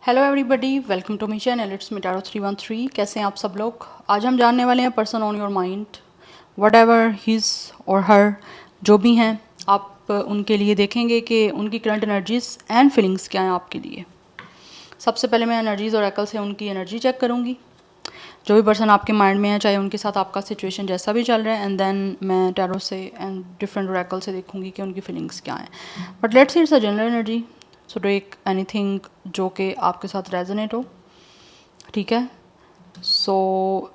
Hello everybody, welcome to my channel. It's me tarot 313। कैसे हैं आप सब लोग? आज हम जानने वाले हैं person on your mind, what ever his और हर, जो भी हैं आप उनके लिए देखेंगे कि उनकी करंट एनर्जीज एंड फीलिंग्स क्या हैं आपके लिए। सबसे पहले मैं एनर्जीज और एकल से उनकी एनर्जी चेक करूँगी, जो भी पर्सन आपके माइंड में है, चाहे उनके साथ आपका सिचुएशन जैसा भी चल रहा है, एंड देन मैं टैरो से एंड डिफरेंट ओरेकल से देखूंगी कि उनकी फीलिंग्स क्या हैं। But let's see it's a general energy, so take anything जो कि आपके साथ रेजोनेट हो, ठीक है? सो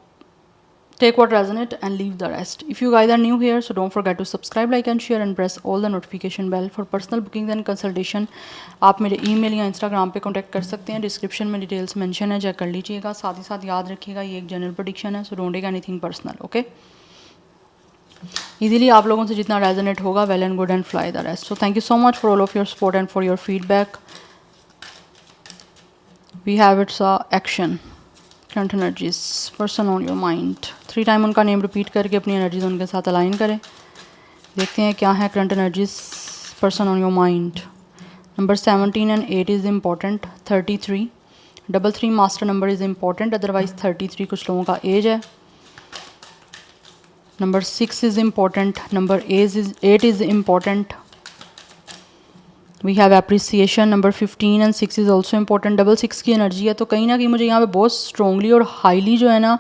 take what resonate and leave the rest. If you guys are new here, so don't forget to subscribe, like and share and press all the notification bell for personal bookings and consultation. आप मेरे email या Instagram पे contact कर सकते हैं, description में details mention है, check कर लीजिएगा। साथ ही साथ याद रखिएगा ये एक जनरल प्रेडिक्शन है, so don't take anything personal, okay? Easily आप लोगों से जितना रेजोनेट होगा, well and good, and fly the rest. So thank you so much for all of your support and for your feedback. We have its action current energies person on your mind. 3 time उनका name repeat करके अपनी energies उनके साथ align करें। देखते हैं क्या है current energies person on your mind. Number 17 and 8 is important. 33 3 master number is important, otherwise 33 कुछ लोगों का एज है। Number 6 is important, number 8 is important. We have appreciation. Number 15 and 6 is also important. 6 की एनर्जी है, तो कहीं ना कहीं मुझे यहाँ पे बहुत स्ट्रॉन्गली और हाईली जो है ना,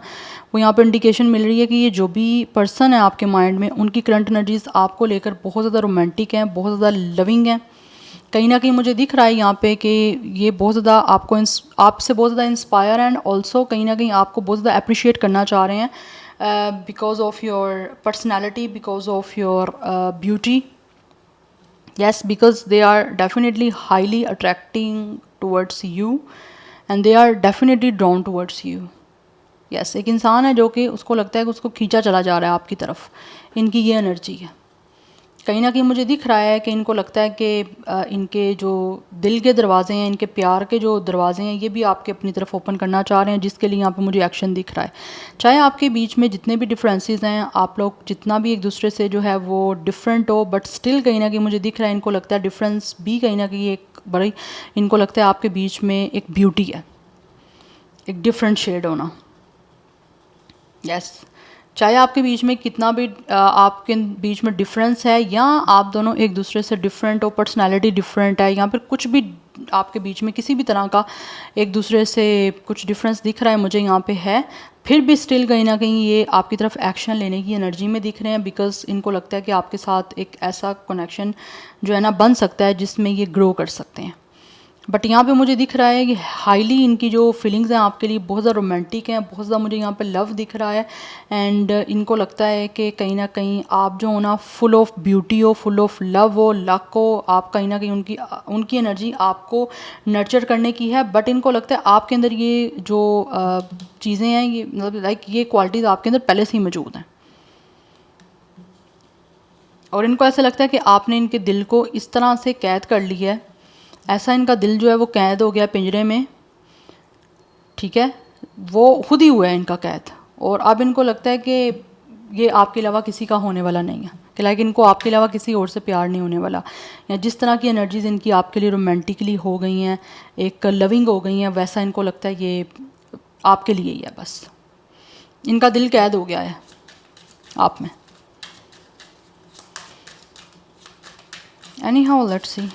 वो यहाँ पे इंडिकेशन मिल रही है कि ये जो भी पर्सन है आपके माइंड में, उनकी करंट एनर्जीज आपको लेकर बहुत ज़्यादा रोमांटिक हैं, बहुत ज़्यादा लविंग हैं। कहीं ना कहीं मुझे दिख रहा है यहाँ पे कि ये बहुत ज़्यादा आपसे बहुत ज़्यादा इंस्पायर एंड ऑल्सो कहीं ना कहीं आपको बहुत ज़्यादा अप्रिशिएट करना चाह रहे हैं, because of your personality, because of your beauty. Yes, because they are definitely highly attracting towards you and they are definitely drawn towards you. Yes, एक इंसान है जो कि उसको लगता है कि उसको खींचा चला जा रहा है आपकी तरफ। इनकी ये एनर्जी है। कहीं ना कहीं मुझे दिख रहा है कि इनको लगता है कि इनके जो दिल के दरवाजे हैं, इनके प्यार के जो दरवाजे हैं, ये भी आपके अपनी तरफ ओपन करना चाह रहे हैं, जिसके लिए यहाँ पे मुझे एक्शन दिख रहा है। चाहे आपके बीच में जितने भी डिफरेंसेस हैं, आप लोग जितना भी एक दूसरे से जो है वो डिफरेंट हो, बट स्टिल कहीं ना कहीं मुझे दिख रहा है इनको लगता है डिफरेंस भी कहीं ना कहीं एक बड़ी, इनको लगता है आपके बीच में एक ब्यूटी है, एक डिफरेंट शेड होना। यस, चाहे आपके बीच में कितना भी आपके बीच में डिफरेंस है, या आप दोनों एक दूसरे से डिफरेंट हो, पर्सनालिटी डिफरेंट है, या फिर कुछ भी आपके बीच में किसी भी तरह का एक दूसरे से कुछ डिफरेंस दिख रहा है मुझे यहाँ पे है, फिर भी स्टिल कहीं ना कहीं ये आपकी तरफ एक्शन लेने की एनर्जी में दिख रहे हैं, बिकॉज इनको लगता है कि आपके साथ एक ऐसा कनेक्शन जो है ना बन सकता है जिसमें ये ग्रो कर सकते हैं। बट यहाँ पे मुझे दिख रहा है कि हाईली इनकी जो फीलिंग्स हैं आपके लिए बहुत ज़्यादा रोमांटिक हैं, बहुत ज़्यादा मुझे यहाँ पे लव दिख रहा है। एंड इनको लगता है कि कहीं ना कहीं आप जो हो ना फुल ऑफ ब्यूटी हो, फुल ऑफ लव हो, लक हो, आप कहीं ना कहीं उनकी एनर्जी आपको नर्चर करने की है। बट इनको लगता है आपके अंदर ये जो चीज़ें हैं, ये मतलब लाइक ये क्वालिटीज़ आपके अंदर पहले से ही मौजूद हैं, और इनको ऐसा लगता है कि आपने इनके दिल को इस तरह से कैद कर लिया है, ऐसा इनका दिल जो है वो कैद हो गया पिंजरे में, ठीक है? वो खुद ही हुआ है इनका कैद, और अब इनको लगता है कि ये आपके अलावा किसी का होने वाला नहीं है, कि लाइक इनको आपके अलावा किसी और से प्यार नहीं होने वाला, या जिस तरह की एनर्जीज इनकी आपके लिए रोमांटिकली हो गई हैं, एक लविंग हो गई हैं, वैसा इनको लगता है ये आपके लिए ही है। बस इनका दिल कैद हो गया है आप में। Any how let's see,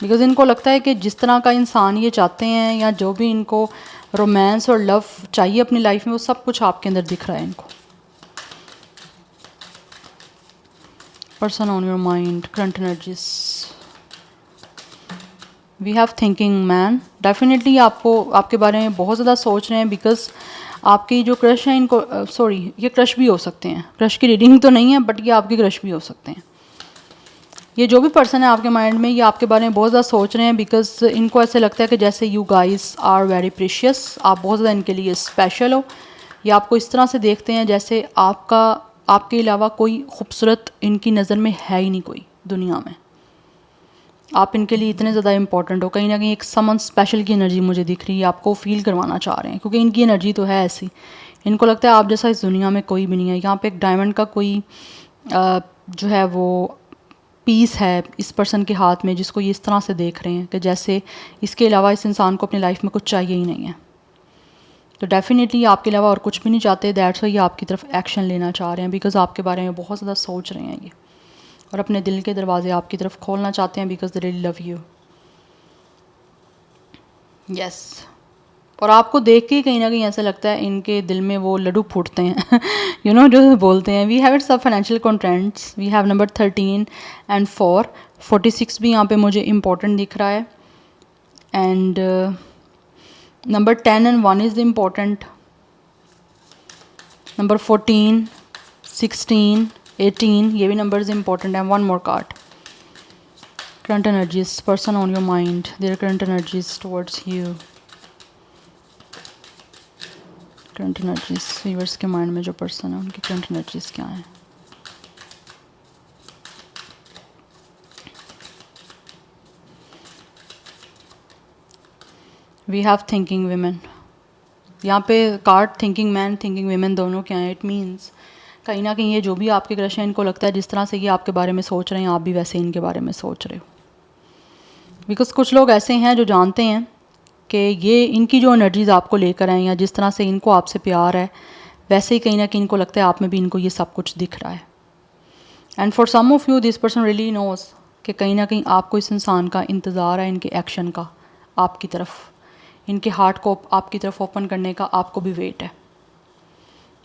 because इनको लगता है कि जिस तरह का इंसान ये चाहते हैं, या जो भी इनको रोमांस और लव चाहिए अपनी लाइफ में, वो सब कुछ आपके अंदर दिख रहा है इनको। Person on your mind, current energies. We have thinking man, definitely आपको आपके बारे में बहुत ज़्यादा सोच रहे हैं, बिकॉज आपकी जो क्रश हैं इनको सॉरी ये क्रश भी हो सकते हैं, क्रश की रीडिंग तो नहीं है, बट ये आपके क्रश भी हो सकते हैं। ये जो भी पर्सन है आपके माइंड में, ये आपके बारे में बहुत ज़्यादा सोच रहे हैं, बिकॉज इनको ऐसे लगता है कि जैसे you guys are very precious, आप बहुत ज़्यादा इनके लिए स्पेशल हो। ये आपको इस तरह से देखते हैं जैसे आपके अलावा कोई खूबसूरत इनकी नज़र में है ही नहीं कोई दुनिया में। आप इनके लिए इतने ज़्यादा इंपॉर्टेंट हो, कहीं ना कहीं एक समन स्पेशल की एनर्जी मुझे दिख रही है, आपको फील करवाना चाह रहे हैं, क्योंकि इनकी एनर्जी तो है ऐसी। इनको लगता है आप जैसा इस दुनिया में कोई भी नहीं है। यहाँ पे एक डायमंड का कोई जो है वो पीस है इस पर्सन के हाथ में जिसको ये इस तरह से देख रहे हैं कि जैसे इसके अलावा इस इंसान को अपनी लाइफ में कुछ चाहिए ही नहीं है। तो डेफिनेटली आपके अलावा और कुछ भी नहीं चाहते, दैट्स वाई ये आपकी तरफ एक्शन लेना चाह रहे हैं, बिकॉज आपके बारे में बहुत ज़्यादा सोच रहे हैं ये, और अपने दिल के दरवाजे आपकी तरफ खोलना चाहते हैं because they really love you. Yes, और आपको देख के कहीं ना कहीं ऐसा लगता है इनके दिल में वो लड्डू फूटते हैं यू नो जो बोलते हैं। वी हैव इट सब financial constraints, we have number 13 and 4, 46 भी यहाँ पे मुझे इम्पोर्टेंट दिख रहा है, and number 10 and 1 is important, number 14, 16, 18 ये भी नंबर्स इम्पोर्टेंट हैं। One more card, current energies, person on your mind, their current energies towards you, current energies viewers के माइंड में जो पर्सन है उनकी करंट एनर्जीज क्या है। वी हैव थिंकिंग विमेन, यहाँ पे card thinking man thinking women दोनों क्या हैं। इट मीन्स कहीं ना कहीं ये जो भी आपके क्रश हैं इनको लगता है जिस तरह से ये आपके बारे में सोच रहे हैं आप भी वैसे इनके बारे में सोच रहे हो। बिकॉज कुछ लोग ऐसे हैं जो जानते हैं कि ये इनकी जो एनर्जीज़ आपको लेकर आए या जिस तरह से इनको आपसे प्यार है वैसे ही कहीं ना कहीं इनको लगता है आप में भी इनको ये सब कुछ दिख रहा है। And for some of you this person really knows कि कहीं ना कहीं आपको इस इंसान का इंतज़ार है, इनके एक्शन का आपकी तरफ, इनके हार्ट को आपकी तरफ ओपन करने का आपको भी वेट है।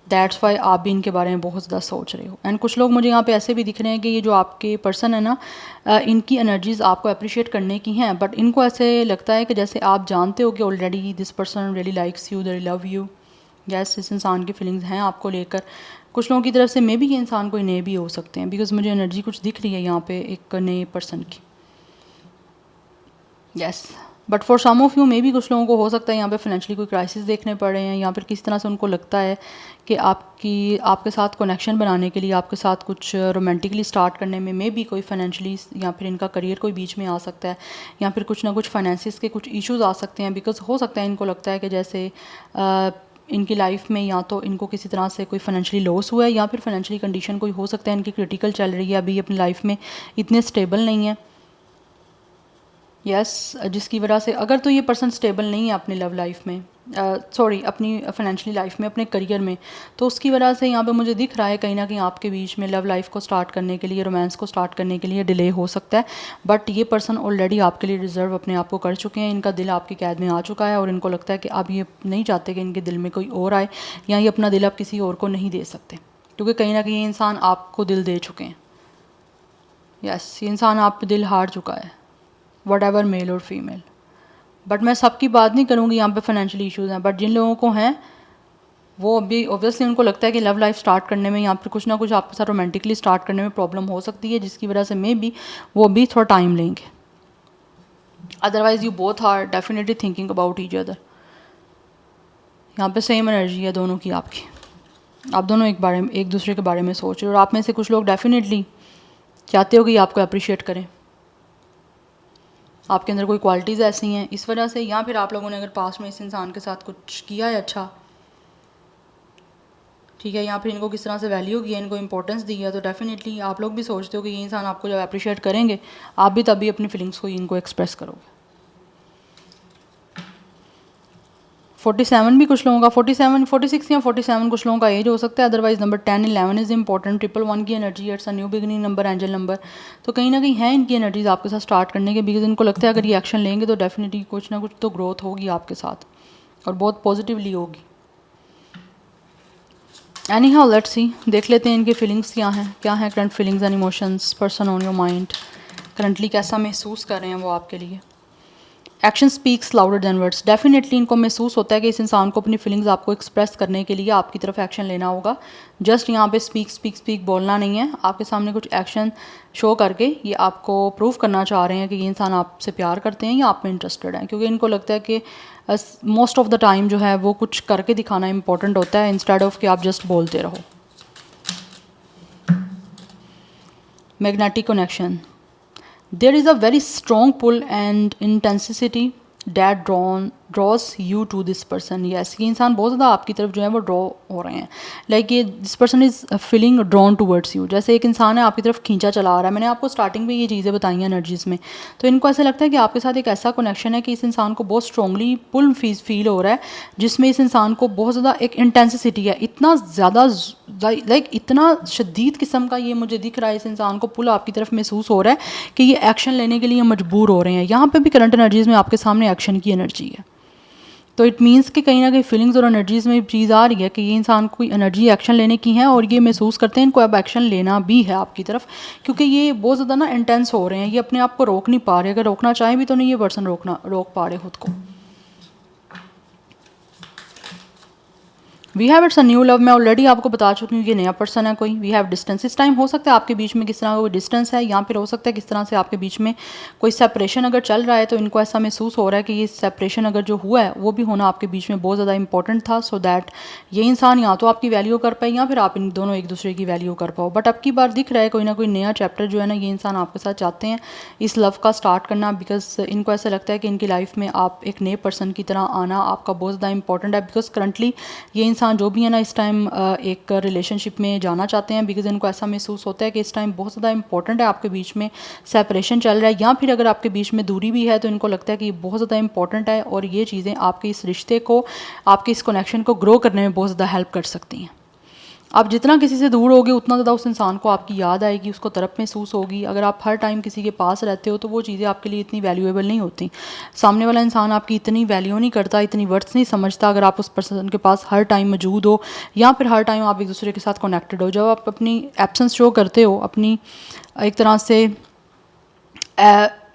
दैट्स वाई आप भी इनके बारे में बहुत ज़्यादा सोच रहे हो। एंड कुछ लोग मुझे यहाँ पे ऐसे भी दिख रहे हैं कि ये जो आपके पर्सन है ना इनकी एनर्जीज़ आपको अप्रिशिएट करने की हैं, बट इनको ऐसे लगता है कि जैसे आप जानते हो कि already this person really likes you, they love you. Yes, इस इंसान की फीलिंग्स हैं आपको लेकर। कुछ लोगों की तरफ से मे भी ये इंसान कोई नए भी हो सकते हैं, बिकॉज मुझे एनर्जी कुछ दिख रही है यहाँ पे एक नए पर्सन की। Yes, but for some of you may भी कुछ लोगों को हो सकता है यहाँ पे फाइनेंशियली कोई क्राइसिस देखने पड़ रहे हैं, या फिर किस तरह से उनको लगता है कि आपके साथ कनेक्शन बनाने के लिए, आपके साथ कुछ रोमांटिकली स्टार्ट करने में मे भी कोई फाइनेंशियली या फिर इनका करियर कोई बीच में आ सकता है, या फिर कुछ ना कुछ फाइनेंसिस के कुछ इश्यूज आ सकते हैं। बिकॉज हो सकता है इनको लगता है कि जैसे इनकी लाइफ में या तो इनको किसी तरह से कोई फाइनेंशियली लॉस हुआ है, या फिर फाइनेंशियली कंडीशन कोई हो सकता है इनकी क्रिटिकल चल रही है, अभी अपनी लाइफ में इतने स्टेबल नहीं है। यस, जिसकी वजह से अगर तो ये पर्सन स्टेबल नहीं है अपनी लव लाइफ में, सॉरी अपनी फाइनेंशियली लाइफ में, अपने करियर में, तो उसकी वजह से यहाँ पे मुझे दिख रहा है कहीं ना कहीं आपके बीच में लव लाइफ को स्टार्ट करने के लिए, रोमांस को स्टार्ट करने के लिए डिले हो सकता है। बट ये पर्सन ऑलरेडी आपके लिए रिजर्व अपने आप को कर चुके हैं, इनका दिल आपकी कैद में आ चुका है, और इनको लगता है कि अब ये नहीं चाहते कि इनके दिल में कोई और आए, या ये अपना दिल अब किसी और को नहीं दे सकते, क्योंकि कहीं ना कहीं ये इंसान आपको दिल दे चुके हैं। यस, ये इंसान आप पे दिल हार चुका है, वट एवर मेल और फीमेल। बट मैं सबकी बात नहीं करूँगी, यहाँ पे फाइनेंशियल इश्यूज़ हैं, बट जिन लोगों को हैं वो अभी ऑब्वियसली उनको लगता है कि लव लाइफ स्टार्ट करने में, यहाँ पर कुछ ना कुछ आपके साथ रोमांटिकली स्टार्ट करने में प्रॉब्लम हो सकती है, जिसकी वजह से मे भी वो भी थोड़ा टाइम लेंगे। Otherwise you both are definitely thinking about each other. यहाँ पे सेम एनर्जी है दोनों की आपकी, आप दोनों एक दूसरे के बारे में सोच रहे हो, और आप में से कुछ लोग डेफिनेटली चाहते हो कि आपको अप्रिशिएट करें, आपके अंदर कोई क्वालिटीज़ ऐसी हैं इस वजह से, या फिर आप लोगों ने अगर पास्ट में इस इंसान के साथ कुछ किया है अच्छा, ठीक है, या फिर इनको किस तरह से वैल्यू किया, इनको इंपॉर्टेंस दी है, तो डेफिनेटली आप लोग भी सोचते हो कि ये इंसान आपको जब अप्रिशिएट करेंगे आप भी तभी अपनी फीलिंग्स को इनको एक्सप्रेस करोगे। 47 भी कुछ लोगों का, 47, 46 या 47 कुछ लोगों का एज हो सकता है। अदरवाइज नंबर 10, 11 इज़ इंपॉर्टेंट, 111 की energy, it's a new beginning number, angel number. तो कहीं ना कहीं है इनकी एनर्जीज आपके साथ स्टार्ट करने के, बिकॉज इनको लगता है अगर ये एक्शन लेंगे तो डेफिनेटली कुछ ना कुछ तो ग्रोथ होगी आपके साथ, और बहुत पॉजिटिवली होगी। एनी हाउ लेट्स सी, देख लेते हैं इनकी फीलिंग्स क्या हैं current feelings and emotions, person on your mind currently कैसा महसूस कर रहे हैं वो आपके लिए। Action speaks louder than words, definitely इनको महसूस होता है कि इस इंसान को अपनी फीलिंग्स आपको एक्सप्रेस करने के लिए आपकी तरफ एक्शन लेना होगा। जस्ट यहाँ पे स्पीक बोलना नहीं है, आपके सामने कुछ एक्शन शो करके ये आपको प्रूव करना चाह रहे हैं कि ये इंसान आपसे प्यार करते हैं या आप में इंटरेस्टेड हैं, क्योंकि इनको लगता है कि मोस्ट ऑफ द टाइम जो है वो कुछ करके दिखाना इंपॉर्टेंट होता है, इंस्टेड ऑफ कि आप जस्ट बोलते रहो। Magnetic connection, there is a very strong pull and intensity that draws you to this person. Yes, ये इंसान बहुत ज़्यादा आपकी तरफ जो है वो ड्रॉ हो रहे हैं। लाइक ये this person is feeling drawn towards you. जैसे एक इंसान है आपकी तरफ खींचा चला आ रहा है। मैंने आपको स्टार्टिंग में ये चीज़ें बताई हैं एनर्जीज़ में। तो इनको ऐसा लगता है कि आपके साथ एक ऐसा कनेक्शन है कि इस इंसान को बहुत स्ट्रांगली पुल फील हो रहा है, जिसमें इस इंसान को बहुत ज़्यादा एक इंटेंसिटी है, इतना ज़्यादा लाइक इतना शदीद किस्म का ये मुझे दिख रहा है, इस इंसान को पुल आपकी तरफ महसूस हो रहा है कि ये एक्शन लेने के लिए मजबूर हो रहे हैं। यहाँ पे भी करंट एनर्जीज़ में आपके सामने एक्शन की एनर्जी है। तो इट मीन्स कि कहीं ना कहीं फीलिंग्स और एनर्जीज़ में चीज़ आ रही है कि ये इंसान को एनर्जी एक्शन लेने की है और ये महसूस करते हैं इनको अब एक्शन लेना भी है आपकी तरफ, क्योंकि ये बहुत ज़्यादा ना इंटेंस हो रहे हैं, ये अपने आप को रोक नहीं पा रहे। अगर रोकना चाहें भी तो नहीं ये पर्सन रोक पा रहे खुद को। We have it's a new love. मैं ऑलरेडी आपको बता चुकी हूँ ये नया पर्सन है कोई। We have distance. इस टाइम हो सकता है आपके बीच में किस तरह का कोई डिस्टेंस है, या फिर हो सकता है किस तरह से आपके बीच में कोई सेपरेशन अगर चल रहा है, तो इनको ऐसा महसूस हो रहा है कि ये सेपरेशन अगर जो हुआ है वो भी होना आपके बीच में बहुत ज़्यादा इंपॉर्टेंट था, सो दैट ये इंसान या तो आपकी वैल्यू कर पाए या फिर आप इन दोनों एक दूसरे की वैल्यू कर पाओ। बट अब की बार दिख रहा है कोई ना कोई नया चैप्टर जो है ना ये इंसान आपके साथ चाहते हैं इस लव का स्टार्ट करना, बिकॉज इनको ऐसा लगता है कि इनकी लाइफ में आप एक नए पर्सन की तरह आना आपका बहुत ज़्यादा इंपॉर्टेंट है। बिकॉज करंटली ये इंसान जो भी है ना इस टाइम एक रिलेशनशिप में जाना चाहते हैं, बिकॉज इनको ऐसा महसूस होता है कि इस टाइम बहुत ज़्यादा इंपॉर्टेंट है आपके बीच में सेपरेशन चल रहा है, या फिर अगर आपके बीच में दूरी भी है तो इनको लगता है कि ये बहुत ज़्यादा इंपॉर्टेंट है और ये चीज़ें आपके इस रिश्ते को, आपके इस कनेक्शन को ग्रो करने में बहुत ज़्यादा हेल्प कर सकती हैं। आप जितना किसी से दूर होगे उतना ज़्यादा उस इंसान को आपकी याद आएगी, उसको तरफ महसूस होगी। अगर आप हर टाइम किसी के पास रहते हो तो वो चीज़ें आपके लिए इतनी वैल्यूएबल नहीं होती। सामने वाला इंसान आपकी इतनी वैल्यू नहीं करता, इतनी वर्थ नहीं समझता अगर आप उस पर्सन के पास हर टाइम मौजूद हो या फिर हर टाइम आप एक दूसरे के साथ कनेक्टेड हो। जब आप अपनी एब्सेंस शो करते हो, अपनी एक तरह से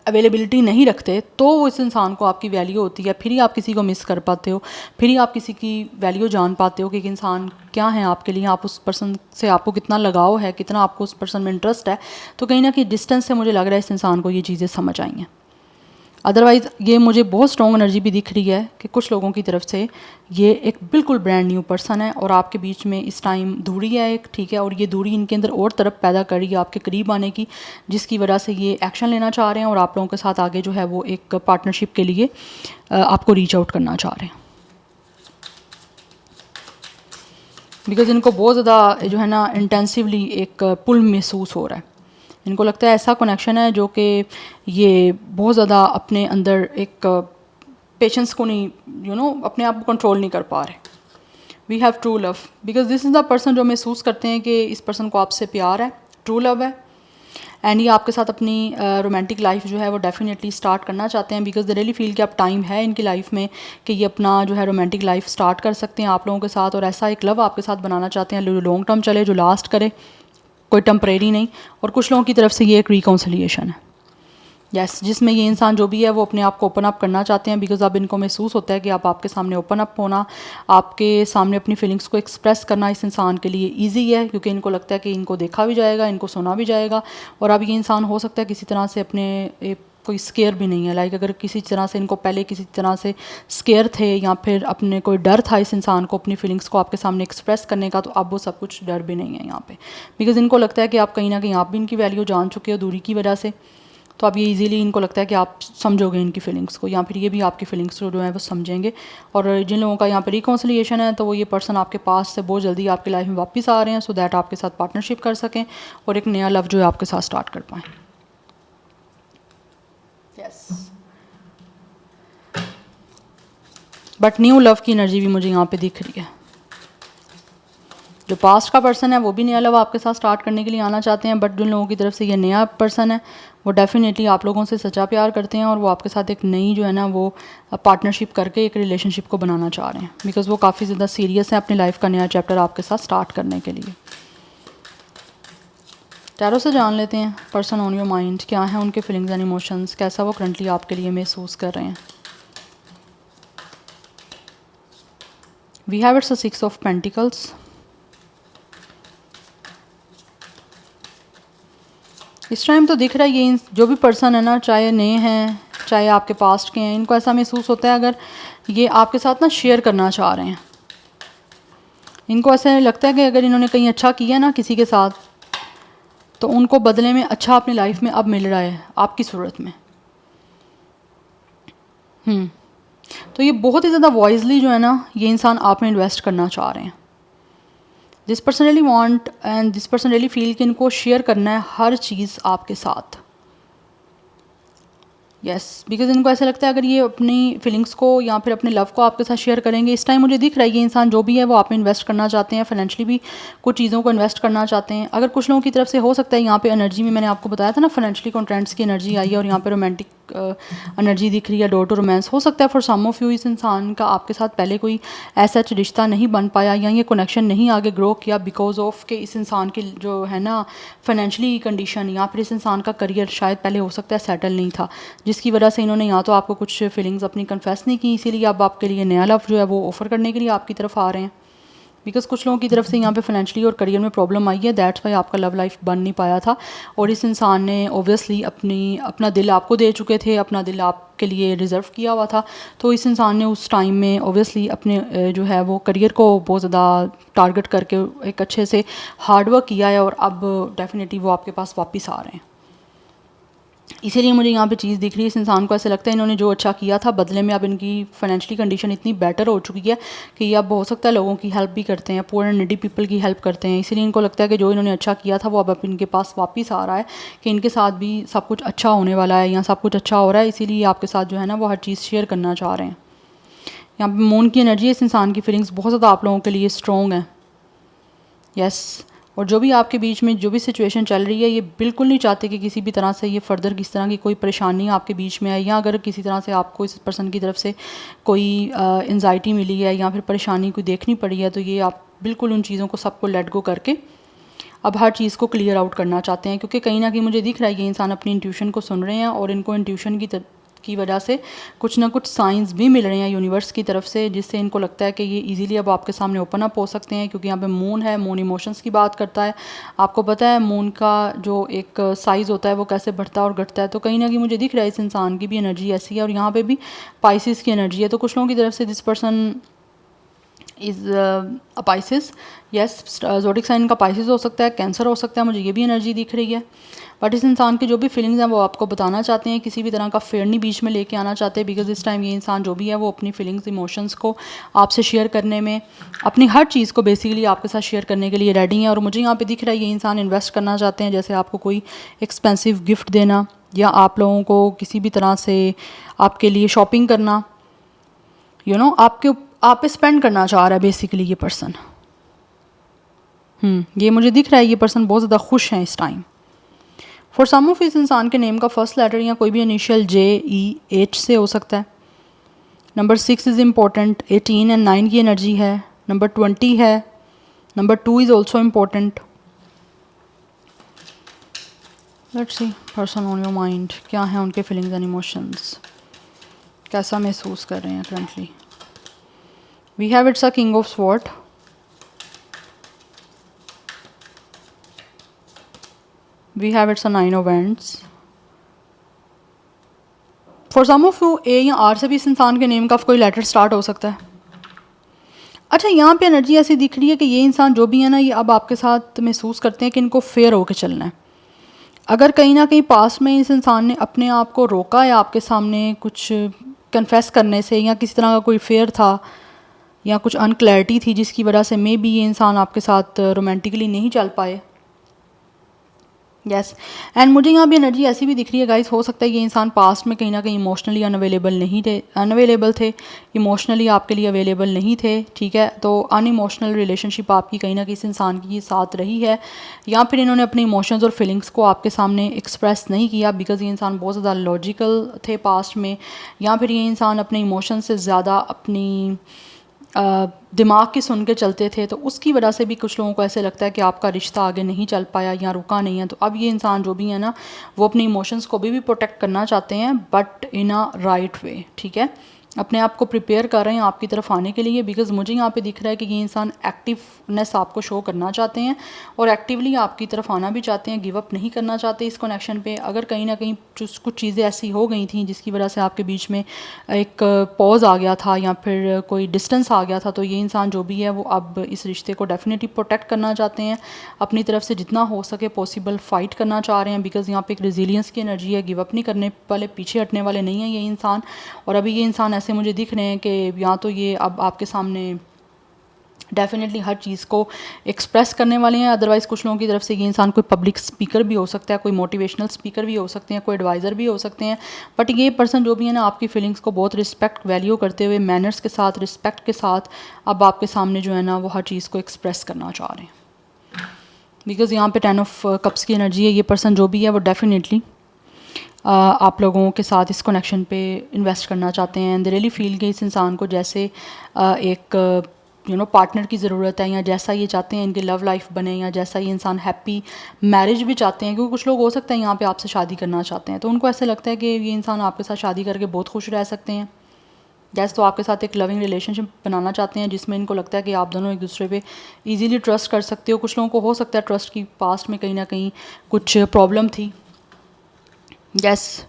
अवेलेबिलिटी नहीं रखते, तो वो इस इंसान को आपकी वैल्यू होती है। फिर ही आप किसी को मिस कर पाते हो, फिर ही आप किसी की वैल्यू जान पाते हो कि एक इंसान क्या है आपके लिए, आप उस पर्सन से आपको कितना लगाव है, कितना आपको उस पर्सन में इंटरेस्ट है। तो कहीं ना कहीं डिस्टेंस से मुझे लग रहा है इस इंसान को ये चीज़ें समझ आई हैं। अदरवाइज़ ये मुझे बहुत स्ट्रॉन्ग एनर्जी भी दिख रही है कि कुछ लोगों की तरफ से ये एक बिल्कुल ब्रांड न्यू पर्सन है और आपके बीच में इस टाइम दूरी है एक, ठीक है, और ये दूरी इनके अंदर और तरफ पैदा कर रही है आपके करीब आने की, जिसकी वजह से ये एक्शन लेना चाह रहे हैं और आप लोगों के साथ आगे जो है वो एक पार्टनरशिप के लिए आपको रीच आउट करना चाह रहे हैं। बिकॉज इनको बहुत ज़्यादा जो है ना इंटेंसिवली एक पुल महसूस हो रहा है। इनको लगता है ऐसा कनेक्शन है जो कि ये बहुत ज़्यादा अपने अंदर एक पेशेंस को नहीं अपने आप को कंट्रोल नहीं कर पा रहे। We have true love, because this is the person जो महसूस करते हैं कि इस पर्सन को आपसे प्यार है, ट्रू लव है, एंड ये आपके साथ अपनी रोमांटिक लाइफ जो है वो डेफिनेटली स्टार्ट करना चाहते हैं। बिकॉज दे रियली फील कि अब टाइम है इनकी लाइफ में कि ये अपना जो है रोमांटिक लाइफ स्टार्ट कर सकते हैं आप लोगों के साथ, और ऐसा एक लव आपके साथ बनाना चाहते हैं जो लॉन्ग टर्म चले, जो लास्ट करे, कोई टेम्परेरी नहीं। और कुछ लोगों की तरफ से ये एक रिकॉन्सिलिएशन है, यस, जिसमें ये इंसान जो भी है वो अपने आप को ओपन अप करना चाहते हैं। बिकॉज अब इनको महसूस होता है कि आप आपके सामने ओपन अप होना, आपके सामने अपनी फीलिंग्स को एक्सप्रेस करना इस इंसान के लिए ईजी है, क्योंकि इनको लगता है कि इनको देखा भी जाएगा, इनको सुना भी जाएगा। और अब ये इंसान हो सकता है किसी तरह से अपने कोई स्केयर भी नहीं है, लाइक अगर किसी तरह से इनको पहले किसी तरह से स्केयर थे या फिर अपने कोई डर था इस इंसान को अपनी फीलिंग्स को आपके सामने एक्सप्रेस करने का, तो अब वो सब कुछ डर भी नहीं है यहाँ पे। बिकॉज इनको लगता है कि आप कहीं ना कहीं आप भी इनकी वैल्यू जान चुके हो दूरी की वजह से, तो अब ये इजीली इनको लगता है कि आप समझोगे इनकी फीलिंग्स को, या फिर ये भी आपकी फीलिंग्स को जो है वो समझेंगे। और जिन लोगों का यहाँ पे रिकॉन्सिलिएशन है तो वो ये पर्सन आपके पास से बहुत जल्दी आपकी लाइफ में वापस आ रहे हैं, सो दैट आपके साथ पार्टनरशिप कर सकें और एक नया लव जो है आपके साथ स्टार्ट कर पाएँ। यस, बट न्यू लव की एनर्जी भी मुझे यहाँ पे दिख रही है। जो पास्ट का पर्सन है वो भी नया लव आपके साथ स्टार्ट करने के लिए आना चाहते हैं, बट जिन लोगों की तरफ से ये नया पर्सन है वो डेफिनेटली आप लोगों से सच्चा प्यार करते हैं और वो आपके साथ एक नई जो है ना वो पार्टनरशिप करके एक रिलेशनशिप को बनाना चाह रहे हैं। बिकॉज वो काफ़ी ज़्यादा सीरियस है अपनी लाइफ का नया चैप्टर आपके साथ स्टार्ट करने के लिए। टैरो से जान लेते हैं पर्सन ऑन योर माइंड, क्या है उनके फीलिंग्स एंड इमोशंस, कैसा वो करंटली आपके लिए महसूस कर रहे हैं। We have it's a 6 of pentacles. इस टाइम तो दिख रहा है ये जो भी पर्सन है ना, चाहे नए हैं चाहे आपके पास्ट के हैं, इनको ऐसा महसूस होता है अगर ये आपके साथ ना शेयर करना चाह रहे हैं, इनको ऐसा लगता है कि अगर इन्होंने कहीं अच्छा किया ना किसी के साथ तो उनको बदले में अच्छा अपनी लाइफ में अब मिल रहा है आपकी सूरत में। तो ये बहुत ही ज़्यादा वाइजली जो है ना ये इंसान आप में इन्वेस्ट करना चाह रहे हैं। This person really want and this person really feel कि इनको शेयर करना है हर चीज़ आपके साथ। यस, बिकॉज इनको ऐसा लगता है अगर ये अपनी फीलिंग्स को या फिर अपने लव को आपके साथ शेयर करेंगे, इस टाइम मुझे दिख रहा है ये इंसान जो भी है वो आप में इन्वेस्ट करना चाहते हैं, फाइनेंशियली भी कुछ चीज़ों को इन्वेस्ट करना चाहते हैं। अगर कुछ लोगों की तरफ से हो सकता है यहाँ पे एनर्जी में मैंने आपको बताया था ना, फाइनेंशियली कॉन्ट्रेंट्स की एनर्जी आई है और यहाँ पे रोमांटिक एनर्जी दिख रही है, डोर टू रोमांस हो सकता है फॉर सम ऑफ यू। इस इंसान का आपके साथ पहले कोई ऐसा रिश्ता नहीं बन पाया या ये कनेक्शन नहीं आगे ग्रो किया बिकॉज ऑफ के इस इंसान की जो है ना फाइनेंशियली कंडीशन या फिर इस इंसान का करियर शायद पहले हो सकता है सेटल नहीं था, जिसकी वजह से इन्होंने या तो आपको कुछ फीलिंग्स अपनी कन्फेस नहीं की, इसीलिए अब आपके लिए नया लव जो है वो ऑफ़र करने के लिए आपकी तरफ आ रहे हैं। बिकॉज कुछ लोगों की तरफ से यहाँ पे फाइनेंशियली और करियर में प्रॉब्लम आई है, दैट्स वाई आपका लव लाइफ बन नहीं पाया था। और इस इंसान ने ओब्वियसली अपना दिल आपको दे चुके थे, अपना दिल आपके लिए रिज़र्व किया हुआ था। तो इस इंसान ने उस टाइम में ओब्वियसली अपने जो है वो करियर को बहुत ज़्यादा टारगेट करके एक अच्छे से हार्डवर्क किया है और अब डेफिनेटली वो आपके पास वापस आ रहे हैं। इसीलिए मुझे यहाँ पे चीज़ दिख रही है, इस इंसान को ऐसा लगता है इन्होंने जो अच्छा किया था बदले में अब इनकी फाइनेंशियली कंडीशन इतनी बेटर हो चुकी है कि ये अब हो सकता है लोगों की हेल्प भी करते हैं, पुअर एंड नीडी पीपल की हेल्प करते हैं। इसीलिए इनको लगता है कि जो इन्होंने अच्छा किया था वो अब इनके पास वापस आ रहा है, कि इनके साथ भी सब कुछ अच्छा होने वाला है या सब कुछ अच्छा हो रहा है। इसीलिए आपके साथ जो है ना वो हर चीज़ शेयर करना चाह रहे हैं। यहाँ पर मून की एनर्जी है, इस इंसान की फीलिंग्स बहुत ज़्यादा आप लोगों के लिए स्ट्रॉन्ग है। यस, और जो भी आपके बीच में जो भी सिचुएशन चल रही है ये बिल्कुल नहीं चाहते कि किसी भी तरह से ये फर्दर किस तरह की कोई परेशानी आपके बीच में है, या अगर किसी तरह से आपको इस पर्सन की तरफ से कोई एंजाइटी मिली है या फिर परेशानी कोई देखनी पड़ी है, तो ये आप बिल्कुल उन चीज़ों को सबको लेट गो करके अब हर चीज़ को क्लियर आउट करना चाहते हैं। क्योंकि कहीं ना कहीं मुझे दिख रहा है ये इंसान अपनी इंट्यूशन को सुन रहे हैं और इनको इंट्यूशन की वजह से कुछ ना कुछ साइंस भी मिल रहे हैं यूनिवर्स की तरफ से, जिससे इनको लगता है कि ये इजीली अब आपके सामने ओपन अप हो सकते हैं। क्योंकि यहाँ पे मून है, मून इमोशंस की बात करता है। आपको पता है मून का जो एक साइज़ होता है वो कैसे बढ़ता है और घटता है, तो कहीं ना कहीं मुझे दिख रहा है इस इंसान की भी एनर्जी ऐसी है। और यहाँ पर भी पाइसिस की एनर्जी है, तो कुछ लोगों की तरफ से this person is a Pisces. Yes, zodiac sign का पाइसिस हो सकता है, कैंसर हो सकता है, मुझे ये भी एनर्जी दिख रही है। बट इस इंसान की जो भी फीलिंग्स हैं वो आपको बताना चाहते हैं, किसी भी तरह का फेयर नहीं बीच में लेके आना चाहते, बिकॉज इस टाइम ये इंसान जो भी है वो अपनी फीलिंग्स इमोशंस को आपसे शेयर करने में, अपनी हर चीज़ को बेसिकली आपके साथ शेयर करने के लिए रेडी हैं। और मुझे यहाँ पे दिख रहा है ये इंसान इन्वेस्ट करना चाहते हैं, जैसे आपको कोई एक्सपेंसिव गिफ्ट देना या आप लोगों को किसी भी तरह से आपके लिए शॉपिंग करना, आप पे स्पेंड करना चाह रहा है बेसिकली ये पर्सन। ये मुझे दिख रहा है ये पर्सन बहुत ज़्यादा खुश हैं इस टाइम। फॉर सम ऑफ इस इंसान के नेम का फर्स्ट लेटर या कोई भी इनिशियल JEH से हो सकता है। नंबर 6 इज़ इम्पॉर्टेंट, 18 एंड 9 की एनर्जी है, नंबर 20 है, number 2 is also important. Let's see person on your mind, क्या है उनके फीलिंग्स एंड इमोशंस, कैसा महसूस कर रहे हैं currently. We have it's a king of sword, we have it's a 9 of wands. For some of you A या R से भी इस इंसान के नेम का कोई लेटर स्टार्ट हो सकता है। अच्छा, यहाँ पे एनर्जी ऐसी दिख रही है कि ये इंसान जो भी है ना ये अब आपके साथ महसूस करते हैं कि इनको फेयर होकर चलना है। अगर कहीं ना कहीं पास में इस इंसान ने अपने आप को रोका या आपके सामने कुछ कन्फेस करने से, या किसी तरह का कोई फेयर था या कुछ अनक्लैरिटी थी जिसकी वजह से मे बी ये इंसान आपके साथ रोमांटिकली नहीं चल पाए। यस, एंड मुझे यहाँ भी एनर्जी ऐसी भी दिख रही है गाइस, हो सकता है ये इंसान पास्ट में कहीं ना कहीं इमोशनली अनअवेलेबल थे, इमोशनली आपके लिए अवेलेबल नहीं थे, ठीक है। तो अनइमोशनल रिलेशनशिप आपकी कहीं ना कहीं इस इंसान की साथ रही है, या फिर इन्होंने अपने इमोशंस और फीलिंग्स को आपके सामने एक्सप्रेस नहीं किया बिकॉज ये इंसान बहुत ज़्यादा लॉजिकल थे पास्ट में, या फिर ये इंसान अपने इमोशन से ज़्यादा अपनी दिमाग की सुन के चलते थे। तो उसकी वजह से भी कुछ लोगों को ऐसे लगता है कि आपका रिश्ता आगे नहीं चल पाया या रुका नहीं है। तो अब ये इंसान जो भी है ना वो अपने इमोशंस को भी प्रोटेक्ट करना चाहते हैं, but in a right way, ठीक है। अपने आप को प्रिपेयर कर रहे हैं आपकी तरफ आने के लिए, बिकॉज मुझे यहाँ पे दिख रहा है कि ये इंसान एक्टिवनेस आपको शो करना चाहते हैं और एक्टिवली आपकी तरफ आना भी चाहते हैं, गिव अप नहीं करना चाहते इस कनेक्शन पे। अगर कहीं ना कहीं कुछ चीज़ें ऐसी हो गई थी जिसकी वजह से आपके बीच में एक पॉज आ गया था या फिर कोई डिस्टेंस आ गया था, तो ये इंसान जो भी है वो अब इस रिश्ते को डेफिनेटली प्रोटेक्ट करना चाहते हैं, अपनी तरफ से जितना हो सके पॉसिबल फाइट करना चाह रहे हैं, बिकॉज यहाँ पे एक रेजिलियंस की एनर्जी है, गिव अप नहीं करने वाले, पीछे हटने वाले नहीं हैं ये इंसान। और अभी ये इंसान ऐसे ऐसे मुझे दिख रहे हैं कि या तो ये अब आपके सामने डेफिनेटली हर चीज़ को एक्सप्रेस करने वाले हैं, अदरवाइज़ कुछ लोगों की तरफ से ये इंसान कोई पब्लिक स्पीकर भी हो सकता है, कोई मोटिवेशनल स्पीकर भी हो सकते हैं, कोई एडवाइज़र भी हो सकते हैं। बट ये पर्सन जो भी है ना, आपकी फीलिंग्स को बहुत रिस्पेक्ट वैल्यू करते हुए, मैनर्स के साथ, रिस्पेक्ट के साथ अब आपके सामने जो है ना वो हर चीज़ को एक्सप्रेस करना चाह रहे हैं। बिकॉज़ यहाँ पे 10 ऑफ कप्स की एनर्जी है। ये पर्सन जो भी है वो डेफिनेटली आप लोगों के साथ इस कनेक्शन पे इन्वेस्ट करना चाहते हैं। दे रियली फील कि इस इंसान को जैसे एक पार्टनर की ज़रूरत है, या जैसा ये चाहते हैं इनकी लव लाइफ बने, या जैसा ये इंसान हैप्पी मैरिज भी चाहते हैं, क्योंकि कुछ लोग हो सकते हैं यहाँ पे आपसे शादी करना चाहते हैं, तो उनको ऐसे लगता है कि ये इंसान आपके साथ शादी करके बहुत खुश रह सकते हैं। जैसे तो आपके साथ एक लविंग रिलेशनशिप बनाना चाहते हैं जिसमें इनको लगता है कि आप दोनों एक दूसरे पे इजीली ट्रस्ट कर सकते हो। कुछ लोगों को हो सकता है ट्रस्ट की पास्ट में कहीं ना कहीं कुछ प्रॉब्लम थी। यस,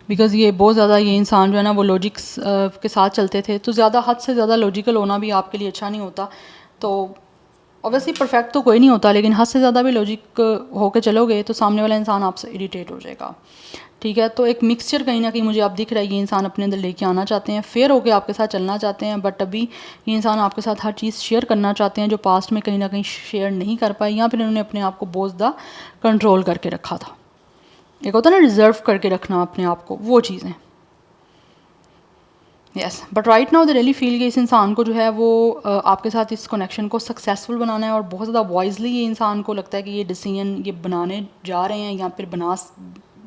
बिकॉज़ ये बहुत ज़्यादा ये इंसान जो है ना वो लॉजिक्स के साथ चलते थे, तो ज़्यादा हद से ज़्यादा लॉजिकल होना भी आपके लिए अच्छा नहीं होता। तो ऑब्वियसली परफेक्ट तो कोई नहीं होता, लेकिन हद से ज़्यादा भी लॉजिक होकर चलोगे तो सामने वाला इंसान आपसे इरिटेट हो जाएगा। ठीक है, तो एक मिक्सचर कहीं ना कहीं मुझे आप दिख रहा है, ये इंसान अपने अंदर लेके आना चाहते हैं, फेयर होकर आपके साथ चलना चाहते हैं, बट अभी ये इंसान आपके साथ हर चीज़ शेयर करना चाहते हैं जो पास्ट में कहीं ना कहीं शेयर नहीं कर पाए, या फिर इन्होंने अपने आप को बहुत ज़्यादा कंट्रोल करके रखा था। एक होता है ना रिजर्व करके रखना अपने आप को, वो चीज़ें। Yes, but right now they really feel कि इस इंसान को जो है वो आपके साथ इस कनेक्शन को सक्सेसफुल बनाना है, और बहुत ज़्यादा वॉइसली ये इंसान को लगता है कि ये डिसीजन ये बनाने जा रहे हैं, या फिर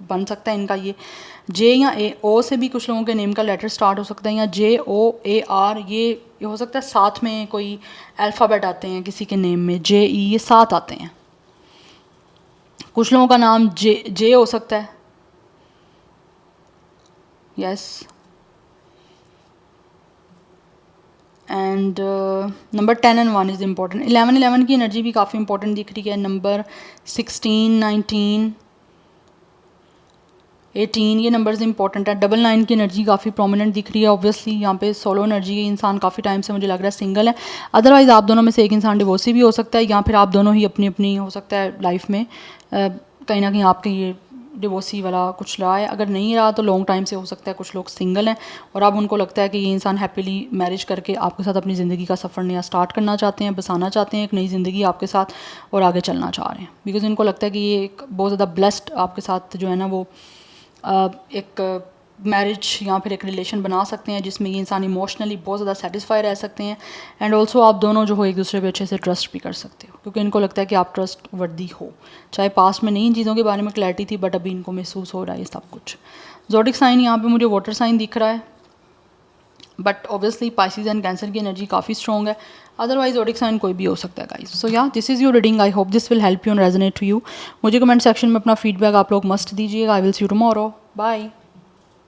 बन सकता है इनका ये जे या ए ओ से भी कुछ लोगों के नेम का लेटर स्टार्ट हो सकता है, या JOAR ये हो सकता है साथ में कोई अल्फ़ाबेट आते हैं किसी के नेम में, JE ये 7 आते हैं। कुछ लोगों का नाम जे हो सकता है। यस, एंड नंबर 10 और 1 इज़ इम्पॉर्टेंट। 11 की एनर्जी भी काफ़ी इंपॉर्टेंट दिख रही है। नंबर 16, 19, 18 ये नंबर्स इंपॉर्टेंट है। 99 की एनर्जी काफ़ी प्रोमिनेंट दिख रही है। ऑब्वियसली यहाँ पे सोलो एनर्जी है, इंसान काफ़ी टाइम से मुझे लग रहा है सिंगल है, अदरवाइज़ आप दोनों में से एक इंसान डिवोर्सी भी हो सकता है, या फिर आप दोनों ही अपनी अपनी हो सकता है लाइफ में कहीं ना कहीं आपके ये डिवोर्सी वाला कुछ रहा है। अगर नहीं रहा तो लॉन्ग टाइम से हो सकता है कुछ लोग सिंगल हैं और अब उनको लगता है कि ये इंसान हैप्पीली मैरिज करके आपके साथ अपनी ज़िंदगी का सफ़र नया स्टार्ट करना चाहते हैं, बसाना चाहते हैं एक नई ज़िंदगी आपके साथ और आगे चलना चाह रहे हैं, बिकॉज़ इनको लगता है कि ये एक बहुत ज़्यादा ब्लेस्ड आपके साथ जो है ना वो एक मैरिज या फिर एक रिलेशन बना सकते हैं जिसमें ये इंसान इमोशनली बहुत ज़्यादा सेटिस्फाई रह सकते हैं, एंड ऑल्सो आप दोनों जो हो एक दूसरे पे अच्छे से ट्रस्ट भी कर सकते हो, क्योंकि इनको लगता है कि आप ट्रस्ट वर्दी हो। चाहे पास्ट में नहीं इन चीज़ों के बारे में क्लैरिटी थी, बट अभी इनको महसूस हो रहा है ये सब कुछ। ज़ोडिक साइन यहाँ पे मुझे वाटर साइन दिख रहा है, but obviously Pisces and cancer की एनर्जी काफ़ी स्ट्रॉग है, अदरवाइज ज़ोडिक साइन कोई भी हो सकता है guys. So yeah this is your reading, I hope this will help you and resonate to you. मुझे कमेंट सेक्शन में अपना फीडबैक आप लोग मस्ट दीजिएगा। I will see you tomorrow, bye.